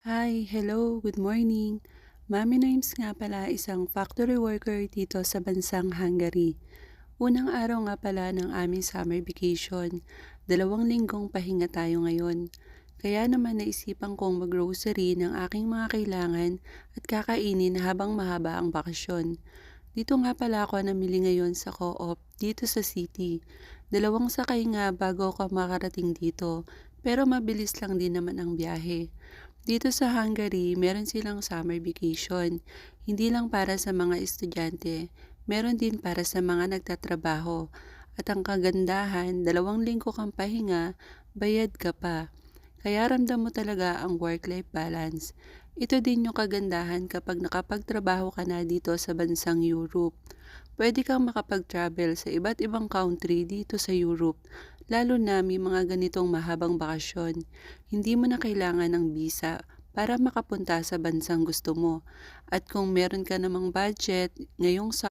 Hi, hello, good morning. Mami Names nga pala isang factory worker dito sa bansang Hungary. Unang araw nga pala ng aming summer vacation. 2 linggong pahinga tayo ngayon. Kaya naman naisipan kong mag-grocery ng aking mga kailangan at kakainin habang mahaba ang bakasyon. Dito nga pala ako namili ngayon sa Co-op dito sa city. 2 sakay nga bago ako makarating dito, pero mabilis lang din naman ang biyahe. Dito sa Hungary, meron silang summer vacation. Hindi lang para sa mga estudyante, meron din para sa mga nagtatrabaho. At ang kagandahan, 2 linggo kang pahinga, bayad ka pa. Kaya ramdam mo talaga ang work-life balance. Ito din yung kagandahan kapag nakapagtrabaho ka na dito sa bansang Europe. Pwede kang makapag-travel sa iba't ibang country dito sa Europe, lalo na may mga ganitong mahabang bakasyon. Hindi mo na kailangan ng visa para makapunta sa bansang gusto mo. At kung meron ka namang budget, ngayong